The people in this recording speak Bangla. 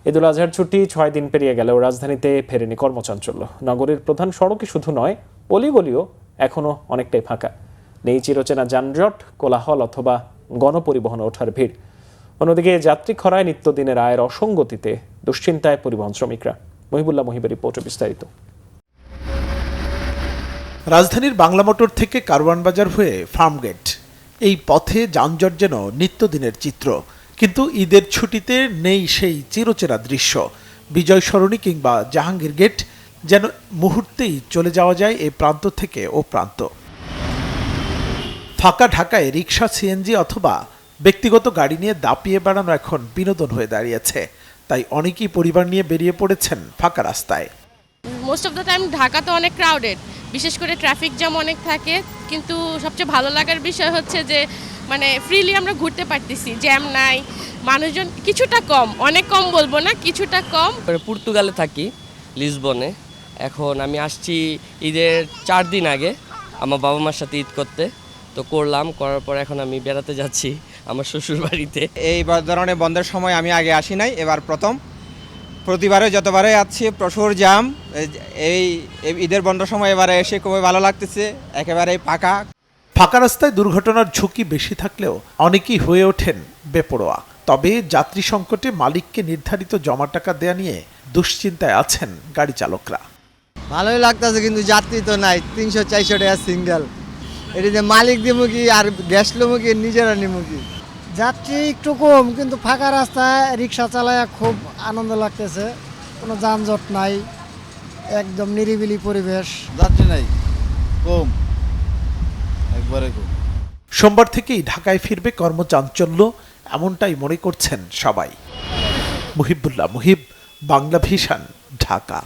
ঈদুল আজহার ছুটি 6 দিন পেরিয়ে গেলেও রাজধানীতে ফেরেনি কর্মচাঞ্চল্য। নগরীর প্রধান সড়কে শুধু নয়, অলিগলিও এখনো অনেকটাই ফাঁকা। নেই চিরচেনা যানজট, কোলাহল অথবা গণপরিবহনে ওঠার ভিড়। অন্যদিকে যাত্রী খরায় নিত্যদিনের আয়ের অসঙ্গতিতে দুশ্চিন্তায় পরিবহন শ্রমিকরা। মহিবুল্লাহ মহিবের রিপোর্টে বিস্তারিত। রাজধানীর বাংলা মোটর থেকে কারওয়ান বাজার হয়ে ফার্মগেট, এই পথে যানজট যেন নিত্যদিনের চিত্র। কিন্তু ঈদের ছুটিতে নেই সেই চিরচেনা দৃশ্য। বিজয় সরণি কিংবা জাহাঙ্গীর গেট যেন মুহূর্তেই চলে যাওয়া যায় এই প্রান্ত থেকে ও প্রান্ত। ফাঁকা ঢাকায় রিকশা, সিএনজি অথবা ব্যক্তিগত গাড়ি নিয়ে দাপিয়ে বেড়ানো এখন বিনোদন হয়ে দাঁড়িয়েছে। তাই অনেকেই পরিবার নিয়ে বেরিয়ে পড়েছেন ফাঁকা রাস্তায়। Most of the time Dhaka তো অনেক ক্রাউডেড, বিশেষ করে ট্রাফিক জ্যাম অনেক থাকে। কিন্তু সবচেয়ে ভালো লাগার বিষয় হচ্ছে যে ফ্রিলি আমরা ঘুরতে পারতেছি, জ্যাম নাই, মানুষজন কিছুটা কম, অনেক কম বলবো না, কিছুটা কম। পর্তুগালে থাকি, লিসবনে। এখন আমি আসছি ঈদের 4 দিন আগে আমার বাবা মার সাথে ঈদ করতে। তো করার পর এখন আমি বেড়াতে যাচ্ছি আমার শ্বশুর বাড়িতে। এই ধরনের বন্ধের সময় আমি আগে আসি নাই, এবার প্রথম। প্রতিবারে যতবারে আসছি প্রচুর জ্যাম। এই ঈদের বন্ধের সময় এবারে এসে খুবই ভালো লাগতেছে, একেবারে ফাঁকা রাস্তায় দুর্ঘটনার ঝুঁকি বেশি থাকলেও অনেকেই হয়ে ওঠেন বেপরোয়া। তবে যাত্রী সংকটে মালিককে নির্ধারিত জমা টাকা দেয়া নিয়ে দুশ্চিন্তায় আছেন গাড়ি চালকরা। ভালোই লাগতেছে, কিন্তু যাত্রী তো নাই। 300-400 টাকা সিঙ্গেল। এটা যে মালিক দিমু কি আর গ্যাস লমু কি নিজেরা নিমু কি? যাত্রী একটু কম, কিন্তু ফাঁকা রাস্তায় রিক্সা চালায় খুব আনন্দ লাগতেছে। কোনো যানজট নাই, একদম নিরিবিলি পরিবেশ। যাত্রী নাই, কম, একবারে কম। সোমবার থেকেই ঢাকায় ফিরবে কর্মচাঞ্চল্য, এমনটাই মনে করছেন সবাই। মুহিবুল্লাহ মুহিব, বাংলা ভিশন, ঢাকা।